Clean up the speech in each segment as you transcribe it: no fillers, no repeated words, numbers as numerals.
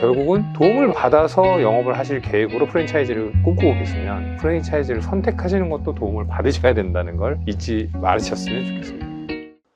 결국은 도움을 받아서 영업을 하실 계획으로 프랜차이즈를 꿈꾸고 계시면 프랜차이즈를 선택하시는 것도 도움을 받으셔야 된다는 걸 잊지 말으셨으면 좋겠습니다.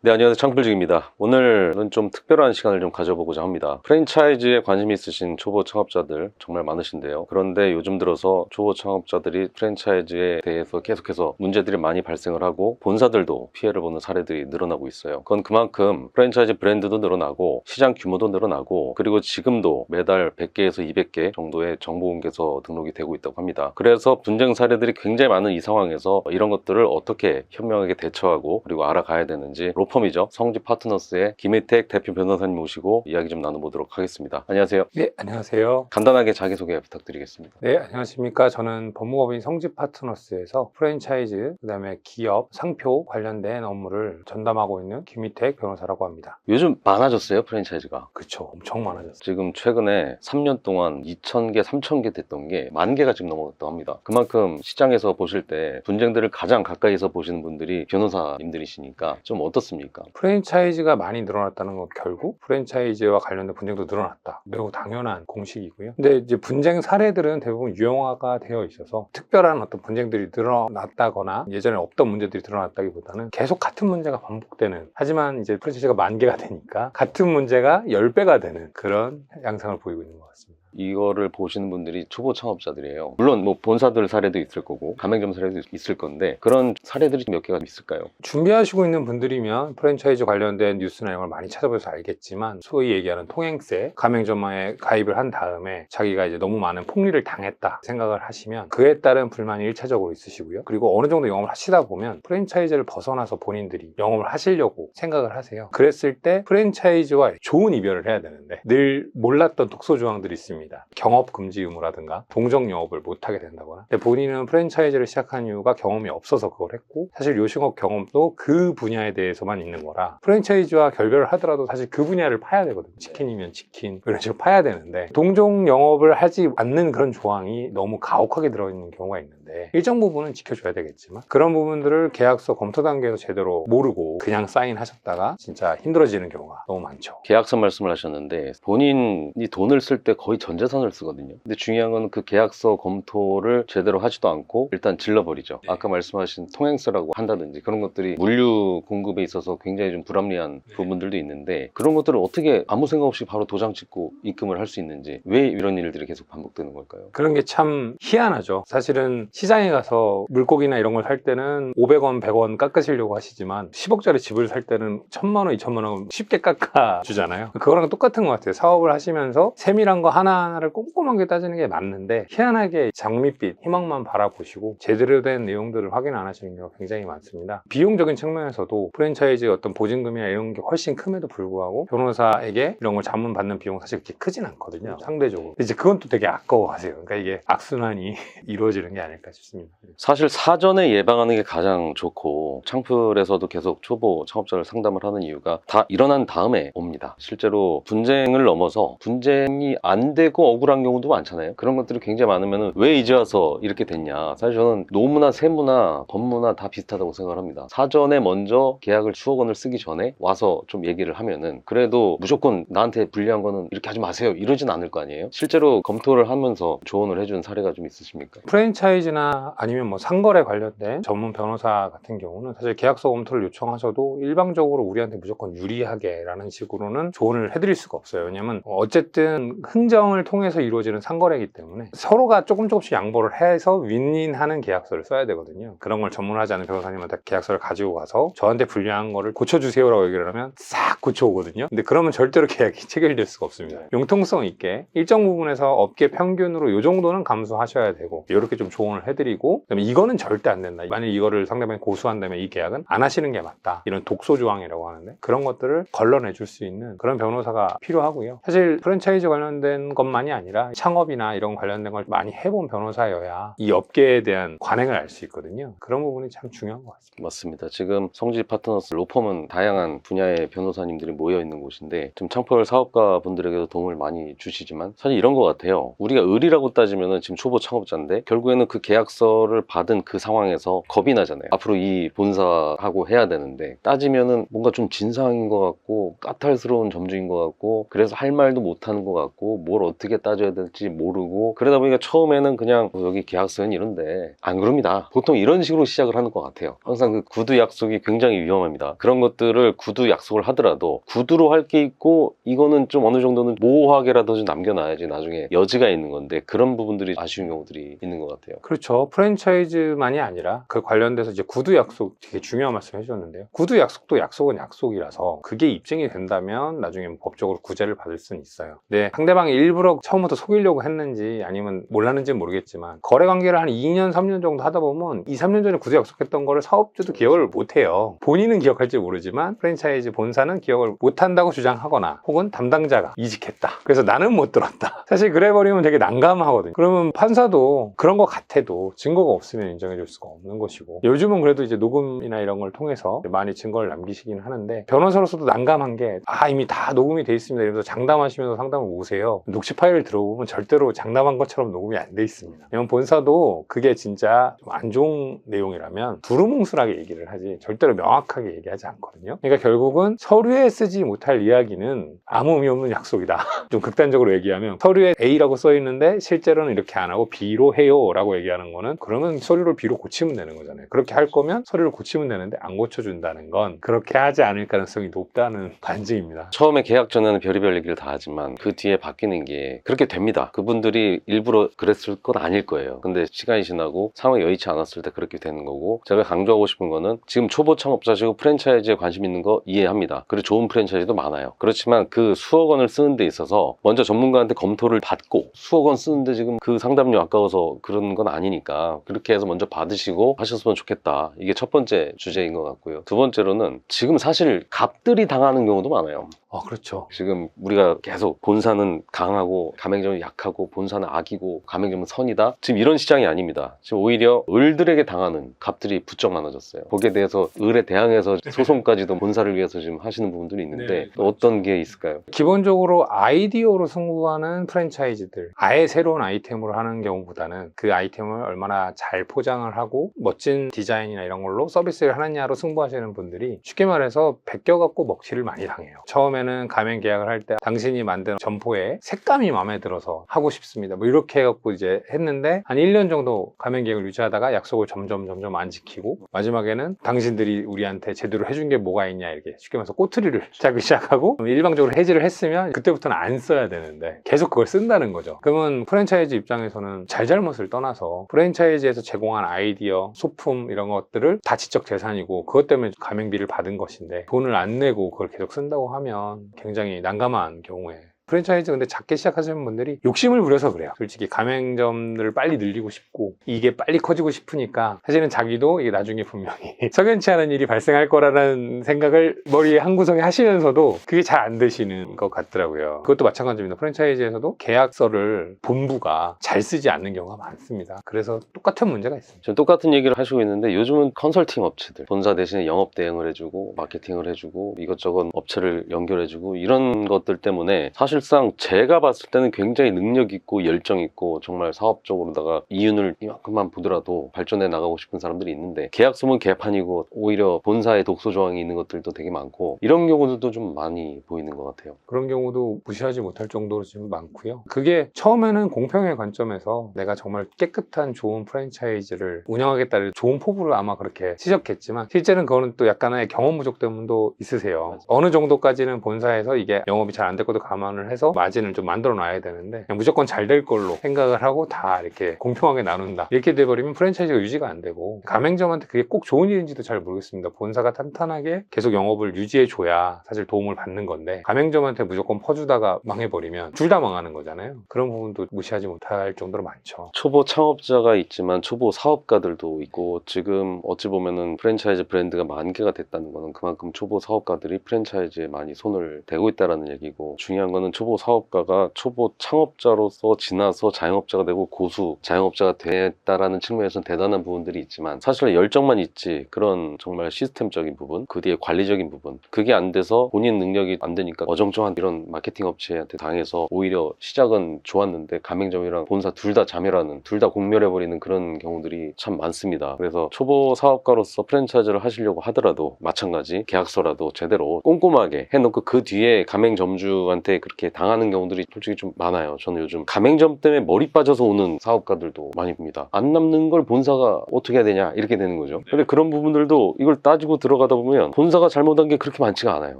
네, 안녕하세요. 창필직입니다. 오늘은 좀 특별한 시간을 좀 가져보고자 합니다. 프랜차이즈에 관심이 있으신 초보 창업자들 정말 많으신데요. 그런데 요즘 들어서 초보 창업자들이 프랜차이즈에 대해서 계속해서 문제들이 많이 발생을 하고 본사들도 피해를 보는 사례들이 늘어나고 있어요. 그건 그만큼 프랜차이즈 브랜드도 늘어나고 시장 규모도 늘어나고 그리고 지금도 매달 100개에서 200개 정도의 정보공개서 등록이 되고 있다고 합니다. 그래서 분쟁 사례들이 굉장히 많은 이 상황에서 이런 것들을 어떻게 현명하게 대처하고 그리고 알아가야 되는지 로펌이죠. 성지파트너스의 김혜택 대표 변호사님 모시고 이야기 좀 나눠보도록 하겠습니다. 안녕하세요. 네, 안녕하세요. 간단하게 자기소개 부탁드리겠습니다. 네, 안녕하십니까. 저는 법무법인 성지파트너스에서 프랜차이즈, 그다음에 기업, 상표 관련된 업무를 전담하고 있는 김희택 변호사라고 합니다. 요즘 많아졌어요, 프랜차이즈가. 그쵸, 엄청 많아졌어요. 지금 최근에 3년 동안 2,000개, 3,000개 됐던 게 10,000개가 지금 넘어갔다고 합니다. 그만큼 시장에서 보실 때 분쟁들을 가장 가까이서 보시는 분들이 변호사님들이시니까 좀 어떻습니까? 프랜차이즈가 많이 늘어났다는 건 결국 프랜차이즈와 관련된 분쟁도 늘어났다. 매우 당연한 공식이고요. 근데 이제 분쟁 사례들은 대부분 유형화가 되어 있어서 특별한 어떤 분쟁들이 늘어났다거나 예전에 없던 문제들이 드러났다기보다는 계속 같은 문제가 반복되는, 하지만 이제 프랜차이즈가 10,000개가 되니까 같은 문제가 10배가 되는 그런 양상을 보이고 있는 것 같습니다. 이거를 보시는 분들이 초보 창업자들이에요. 물론 뭐 본사들 사례도 있을 거고 가맹점 사례도 있을 건데 그런 사례들이 몇 개가 있을까요? 준비하시고 있는 분들이면 프랜차이즈 관련된 뉴스나 이런 걸 많이 찾아보셔서 알겠지만, 소위 얘기하는 통행세, 가맹점에 가입을 한 다음에 자기가 이제 너무 많은 폭리를 당했다 생각을 하시면 그에 따른 불만이 1차적으로 있으시고요. 그리고 어느 정도 영업을 하시다 보면 프랜차이즈를 벗어나서 본인들이 영업을 하시려고 생각을 하세요. 그랬을 때 프랜차이즈와 좋은 이별을 해야 되는데 늘 몰랐던 독소 조항들이 있습니다. 경업 금지 의무라든가 동정 영업을 못하게 된다거나. 근데 본인은 프랜차이즈를 시작한 이유가 경험이 없어서 그걸 했고, 사실 요식업 경험도 그 분야에 대해서만 있는 거라 프랜차이즈와 결별을 하더라도 사실 그 분야를 파야 되거든요. 치킨이면 치킨 이런 식으로 파야 되는데 동종 영업을 하지 않는 그런 조항이 너무 가혹하게 들어있는 경우가 있는데 일정 부분은 지켜줘야 되겠지만 그런 부분들을 계약서 검토 단계에서 제대로 모르고 그냥 사인하셨다가 진짜 힘들어지는 경우가 너무 많죠. 계약서 말씀을 하셨는데 본인이 돈을 쓸 때 거의 전 재산을 쓰거든요. 근데 중요한 건 그 계약서 검토를 제대로 하지도 않고 일단 질러버리죠. 아까 말씀하신 통행세라고 한다든지 그런 것들이 물류 공급에 있어서 굉장히 좀 불합리한 부분들도 있는데 그런 것들을 어떻게 아무 생각 없이 바로 도장 찍고 입금을 할 수 있는지, 왜 이런 일들이 계속 반복되는 걸까요? 그런 게 참 희한하죠. 사실은 시장에 가서 물고기나 이런 걸 살 때는 500원, 100원 깎으시려고 하시지만 10억짜리 집을 살 때는 1,000만 원, 2,000만 원 쉽게 깎아주잖아요. 그거랑 똑같은 것 같아요. 사업을 하시면서 세밀한 거 하나하나를 꼼꼼하게 따지는 게 맞는데 희한하게 장밋빛, 희망만 바라보시고 제대로 된 내용들을 확인 안 하시는 경우가 굉장히 많습니다. 비용적인 측면에서도 프랜차이즈의 어떤 보증금이나 이런 게 훨씬 큼에도 불구하고 변호사에게 이런 걸 자문받는 비용 사실 그렇게 크진 않거든요. 상대적으로. 이제 그건 또 되게 아까워하세요. 그러니까 이게 악순환이 이루어지는 게 아닐까 싶습니다. 사실 사전에 예방하는 게 가장 좋고, 창풀에서도 계속 초보 창업자를 상담을 하는 이유가 다 일어난 다음에 옵니다. 실제로 분쟁을 넘어서 분쟁이 안 되고 억울한 경우도 많잖아요. 그런 것들이 굉장히 많으면 왜 이제 와서 이렇게 됐냐. 사실 저는 노무나 세무나 법무나 다 비슷하다고 생각을 합니다. 사전에 먼저 계약을 수억 원을 쓰기 전에 와서 좀 얘기를 하면은 그래도 무조건 나한테 불리한 거는 이렇게 하지 마세요 이러진 않을 거 아니에요. 실제로 검토를 하면서 조언을 해준 사례가 좀 있으십니까? 프랜차이즈나 아니면 뭐 상거래 관련된 전문 변호사 같은 경우는 사실 계약서 검토를 요청하셔도 일방적으로 우리한테 무조건 유리하게 라는 식으로는 조언을 해드릴 수가 없어요. 왜냐면 어쨌든 흥정을 통해서 이루어지는 상거래이기 때문에 서로가 조금씩 양보를 해서 윈윈하는 계약서를 써야 되거든요. 그런 걸 전문하지 않은 변호사님한테 계약서를 가지고 가서 저한테 불리한 거를 고쳐주세요라고 얘기를 하면 싹 고쳐오거든요. 근데 그러면 절대로 계약이 체결될 수가 없습니다. 융통성 있게 일정 부분에서 업계 평균으로 이 정도는 감수하셔야 되고 이렇게 좀 조언을 해드리고, 그다음에 이거는 절대 안 된다. 만약 이거를 상대방이 고수한다면 이 계약은 안 하시는 게 맞다. 이런 독소 조항이라고 하는데 그런 것들을 걸러내줄 수 있는 그런 변호사가 필요하고요. 사실 프랜차이즈 관련된 것만이 아니라 창업이나 이런 관련된 걸 많이 해본 변호사여야 이 업계에 대한 관행을 알 수 있거든요. 그런 부분이 참 중요한 것 같습니다. 맞습니다. 지금 성지 파트너스 로펌은 다양한 분야의 변호사님들이 모여 있는 곳인데 지금 창펄 사업가 분들에게도 도움을 많이 주시지만 사실 이런 것 같아요. 우리가 을이라고 따지면은 지금 초보 창업자인데 결국에는 그 계약서를 받은 그 상황에서 겁이 나잖아요. 앞으로 이 본사하고 해야 되는데 따지면은 뭔가 좀 진상인 것 같고 까탈스러운 점주인 것 같고 그래서 할 말도 못하는 것 같고 뭘 어떻게 따져야 될지 모르고 그러다 보니까 처음에는 그냥 여기 계약서는 이런데 안 그럽니다. 보통 이런 식으로 시작을 하는 것 같아요. 항상 그 구두 약속이 굉장히 위험합니다. 그런 것들을 구두 약속을 하더라도 구두로 할 게 있고 이거는 좀 어느 정도는 모호하게라도 좀 남겨놔야지 나중에 여지가 있는 건데 그런 부분들이 아쉬운 경우들이 있는 것 같아요. 그렇죠. 프랜차이즈만이 아니라 그 관련돼서 이제 구두 약속 되게 중요한 말씀 해주셨는데요. 구두 약속도 약속은 약속이라서 그게 입증이 된다면 나중에 법적으로 구제를 받을 수는 있어요. 근데 상대방이 일부러 처음부터 속이려고 했는지 아니면 몰랐는지는 모르겠지만 거래 관계를 한 2년, 3년 정도 하다 보면 2, 3년 전에 구두 약속했던 거를 사업주도 기억을 못해요. 본인은 기억할지 모르지만 프랜차이즈 본사는 기억을 못한다고 주장하거나 혹은 담당자가 이직했다. 그래서 나는 못 들었다. 사실 그래버리면 되게 난감하거든요. 그러면 판사도 그런 것 같아도 증거가 없으면 인정해줄 수가 없는 것이고 요즘은 그래도 이제 녹음이나 이런 걸 통해서 많이 증거를 남기시긴 하는데 변호사로서도 난감한 게 이미 다 녹음이 돼 있습니다. 이러면서 장담하시면서 상담을 오세요. 녹취 파일을 들어보면 절대로 장담한 것처럼 녹음이 안 돼 있습니다. 왜냐면 본사도 그게 진짜 좀 안 좋은 내용이라면 두루뭉술하게 얘기를 하지 절대로 명확하게 얘기하지 않거든요. 그러니까 결국은 서류에 쓰지 못할 이야기는 아무 의미 없는 약속이다. 좀 극단적으로 얘기하면 서류에 A라고 써 있는데 실제로는 이렇게 안 하고 B로 해요 라고 얘기하는 거는 그러면 서류를 B로 고치면 되는 거잖아요. 그렇게 할 거면 서류를 고치면 되는데 안 고쳐준다는 건 그렇게 하지 않을 가능성이 높다는 반증입니다. 처음에 계약 전에는 별의별 얘기를 다 하지만 그 뒤에 바뀌는 게 그렇게 됩니다. 그분들이 일부러 그랬을 건 아닐 거예요. 근데 시간이 지나고 상황이 여의치 않았을 때 그렇게 되는 거고 제가 강조하고 싶은 거는 지금 초보 창업자시고 프랜차이즈에 관심 있는 거 이해합니다. 그리고 좋은 프랜차이즈도 많아요. 그렇지만 그 수억 원을 쓰는 데 있어서 먼저 전문가한테 검토를 받고 수억 원 쓰는데 지금 그 상담료 아까워서 그런 건 아니니까 그렇게 해서 먼저 받으시고 하셨으면 좋겠다. 이게 첫 번째 주제인 것 같고요. 두 번째로는 지금 사실 갑들이 당하는 경우도 많아요. 그렇죠. 지금 우리가 계속 본사는 강하고 가맹점은 약하고 본사는 악이고 가맹점은 선이다. 지금 이런 시장이 아닙니다. 지금 오히려 을들에게 당하는 갑들이 부쩍 많아졌어요. 거기에 대해서 을에 대항해서 소송까지도 본사를 위해서 지금 하시는 부분들이 있는데 또 어떤 게 있을까요? 기본적으로 아이디어로 승부하는 프랜차이즈들 아예 새로운 아이템으로 하는 경우보다는 그 아이템을 얼마나 잘 포장을 하고 멋진 디자인이나 이런 걸로 서비스를 하느냐로 승부하시는 분들이 쉽게 말해서 베껴갖고 먹튀를 많이 당해요. 처음에는 가맹 계약을 할 때 당신이 만든 점포의 색감이 마음에 들어서 하고 싶습니다 뭐 이렇게 해갖고 이제 했는데 한 1년 정도 가맹 계약을 유지하다가 약속을 점점 안 지키고 마지막에는 당신들이 우리한테 제대로 해준 게 뭐가 있냐 이렇게 쉽게 말해서 꼬투리를 짜기 시작하고 일방적으로 해지를 했으면 그때부터는 안 써야 되는데 계속 그걸 쓴다는 거죠. 그러면 프랜차이즈 입장에서는 잘잘못을 떠나서 프랜차이즈에서 제공한 아이디어, 소품 이런 것들을 다 지적 재산이고 그것 때문에 가맹비를 받은 것인데 돈을 안 내고 그걸 계속 쓴다고 하면 굉장히 난감한 경우에 프랜차이즈 근데 작게 시작하시는 분들이 욕심을 부려서 그래요. 솔직히 가맹점들을 빨리 늘리고 싶고 이게 빨리 커지고 싶으니까 사실은 자기도 이게 나중에 분명히 석연치 않은 일이 발생할 거라는 생각을 머리에 한구석에 하시면서도 그게 잘 안 되시는 것 같더라고요. 그것도 마찬가지입니다. 프랜차이즈에서도 계약서를 본부가 잘 쓰지 않는 경우가 많습니다. 그래서 똑같은 문제가 있습니다. 지금 똑같은 얘기를 하시고 있는데 요즘은 컨설팅 업체들 본사 대신에 영업 대행을 해주고 마케팅을 해주고 이것저것 업체를 연결해주고 이런 것들 때문에 사실상 제가 봤을 때는 굉장히 능력 있고 열정 있고 정말 사업적으로다가 이윤을 이만큼만 보더라도 발전해 나가고 싶은 사람들이 있는데 계약서면 개판이고 오히려 본사에 독소 조항이 있는 것들도 되게 많고 이런 경우들도 좀 많이 보이는 것 같아요. 그런 경우도 무시하지 못할 정도로 지금 많고요. 그게 처음에는 공평의 관점에서 내가 정말 깨끗한 좋은 프랜차이즈를 운영하겠다는 좋은 포부를 아마 그렇게 치셨겠지만 실제는 그거는 또 약간의 경험 부족 때문도 있으세요. 어느 정도까지는 본사에서 이게 영업이 잘 안 될 것도 감안을 해서 마진을 좀 만들어 놔야 되는데 그냥 무조건 잘 될 걸로 생각을 하고 다 이렇게 공평하게 나눈다 이렇게 돼버리면 프랜차이즈가 유지가 안 되고 가맹점한테 그게 꼭 좋은 일인지도 잘 모르겠습니다. 본사가 탄탄하게 계속 영업을 유지해 줘야 사실 도움을 받는 건데 가맹점한테 무조건 퍼주다가 망해버리면 둘 다 망하는 거잖아요. 그런 부분도 무시하지 못할 정도로 많죠. 초보 창업자가 있지만 초보 사업가들도 있고 지금 어찌 보면은 프랜차이즈 브랜드가 만개가 됐다는 거는 그만큼 초보 사업가들이 프랜차이즈에 많이 손을 대고 있다는 얘기고 중요한 거는 초보 사업가가 초보 창업자로서 지나서 자영업자가 되고 고수 자영업자가 됐다라는 측면에서는 대단한 부분들이 있지만 사실 열정만 있지 그런 정말 시스템적인 부분 그 뒤에 관리적인 부분 그게 안 돼서 본인 능력이 안 되니까 어정쩡한 이런 마케팅 업체한테 당해서 오히려 시작은 좋았는데 가맹점이랑 본사 둘 다 자멸하는 둘 다 공멸해버리는 그런 경우들이 참 많습니다. 그래서 초보 사업가로서 프랜차이즈를 하시려고 하더라도 마찬가지 계약서라도 제대로 꼼꼼하게 해놓고 그 뒤에 가맹점주한테 그렇게 이렇게 당하는 경우들이 솔직히 좀 많아요. 저는 요즘 가맹점 때문에 머리 빠져서 오는 사업가들도 많이 봅니다. 안 남는 걸 본사가 어떻게 해야 되냐 이렇게 되는 거죠. 근데 그런 부분들도 이걸 따지고 들어가다 보면 본사가 잘못한 게 그렇게 많지가 않아요.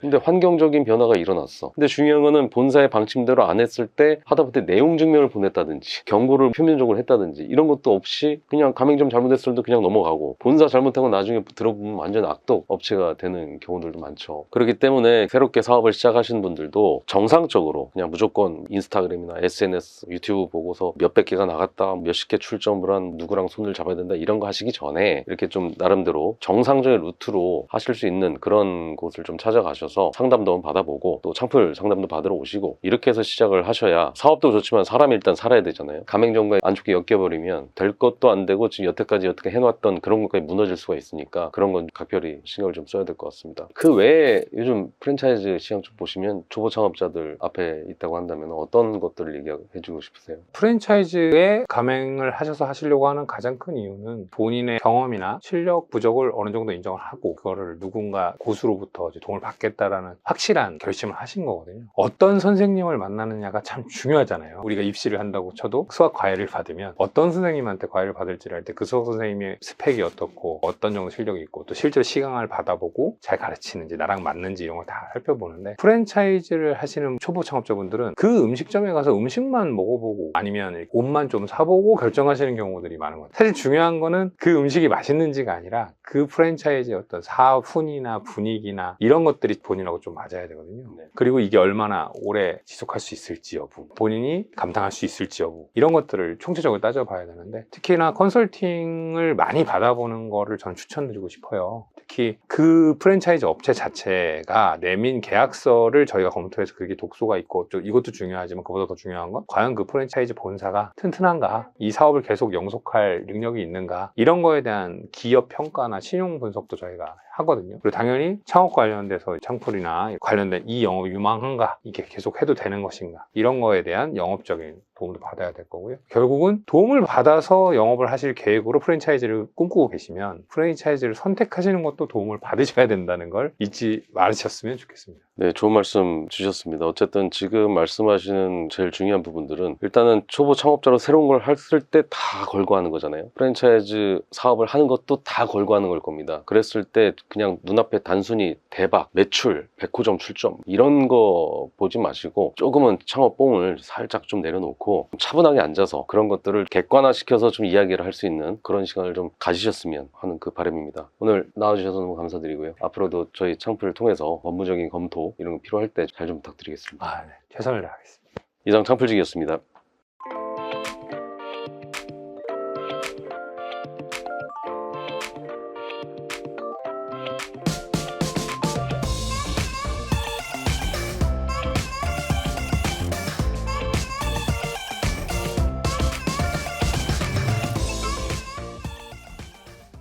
근데 환경적인 변화가 일어났어. 근데 중요한 거는 본사의 방침대로 안 했을 때 하다못해 내용 증명을 보냈다든지 경고를 표면적으로 했다든지 이런 것도 없이 그냥 가맹점 잘못했을 때 그냥 넘어가고 본사 잘못한 건 나중에 들어보면 완전 악덕 업체가 되는 경우들도 많죠. 그렇기 때문에 새롭게 사업을 시작하시는 분들도 정상적으로 그냥 무조건 인스타그램이나 SNS, 유튜브 보고서 몇백 개가 나갔다, 몇십 개 출점을 한 누구랑 손을 잡아야 된다 이런 거 하시기 전에 이렇게 좀 나름대로 정상적인 루트로 하실 수 있는 그런 곳을 좀 찾아가셔서 상담도 한번 받아보고 또 창풀 상담도 받으러 오시고 이렇게 해서 시작을 하셔야 사업도 좋지만 사람이 일단 살아야 되잖아요. 가맹점과 안 좋게 엮여버리면 될 것도 안 되고 지금 여태까지 어떻게 해놨던 그런 것까지 무너질 수가 있으니까 그런 건 각별히 신경을 좀 써야 될 것 같습니다. 그 외에 요즘 프랜차이즈 시장 좀 보시면 초보 창업자들 앞에 있다고 한다면 어떤 것들을 얘기해주고 싶으세요? 프랜차이즈에 가맹을 하셔서 하시려고 하는 가장 큰 이유는 본인의 경험이나 실력 부족을 어느 정도 인정을 하고 그거를 누군가 고수로부터 이제 도움을 받겠다라는 확실한 결심을 하신 거거든요. 어떤 선생님을 만나느냐가 참 중요하잖아요. 우리가 입시를 한다고 쳐도 수학 과외를 받으면 어떤 선생님한테 과외를 받을지를 할 때 그 수학 선생님의 스펙이 어떻고 어떤 정도 실력이 있고 또 실제로 시강을 받아보고 잘 가르치는지 나랑 맞는지 이런 걸 다 살펴보는데 프랜차이즈를 하시는 초보 창업자분들은 그 음식점에 가서 음식만 먹어보고 아니면 옷만 좀 사보고 결정하시는 경우들이 많은 것 같아요. 사실 중요한 거는 그 음식이 맛있는지가 아니라 그 프랜차이즈의 어떤 사훈이나 분위기나 이런 것들이 본인하고 좀 맞아야 되거든요. 그리고 이게 얼마나 오래 지속할 수 있을지 여부, 본인이 감당할 수 있을지 여부 이런 것들을 총체적으로 따져봐야 되는데 특히나 컨설팅을 많이 받아보는 거를 전 추천드리고 싶어요. 특히 그 프랜차이즈 업체 자체가 내민 계약서를 저희가 검토해서 그게 독소가 있고 또 이것도 중요하지만 그보다 더 중요한 건 과연 그 프랜차이즈 본사가 튼튼한가, 이 사업을 계속 영속할 능력이 있는가 이런 거에 대한 기업 평가나 신용 분석도 저희가 하거든요. 그리고 당연히 창업 관련돼서 창풀이나 관련된 이 영업이 유망한가, 이게 계속 해도 되는 것인가 이런 거에 대한 영업적인 도움도 받아야 될 거고요. 결국은 도움을 받아서 영업을 하실 계획으로 프랜차이즈를 꿈꾸고 계시면 프랜차이즈를 선택하시는 것도 도움을 받으셔야 된다는 걸 잊지 말으셨으면 좋겠습니다. 네, 좋은 말씀 주셨습니다. 어쨌든 지금 말씀하시는 제일 중요한 부분들은 일단은 초보 창업자로 새로운 걸 했을 때 다 걸고 하는 거잖아요. 프랜차이즈 사업을 하는 것도 다 걸고 하는 걸 겁니다. 그랬을 때 그냥 눈앞에 단순히 대박, 매출, 100호점 출점 이런 거 보지 마시고 조금은 창업 뽕을 살짝 좀 내려놓고 차분하게 앉아서 그런 것들을 객관화시켜서 좀 이야기를 할 수 있는 그런 시간을 좀 가지셨으면 하는 그 바람입니다. 오늘 나와주셔서 너무 감사드리고요. 앞으로도 저희 창풀을 통해서 업무적인 검토 이런 거 필요할 때 잘 좀 부탁드리겠습니다. 네. 최선을 다하겠습니다. 이상 창풀직이었습니다.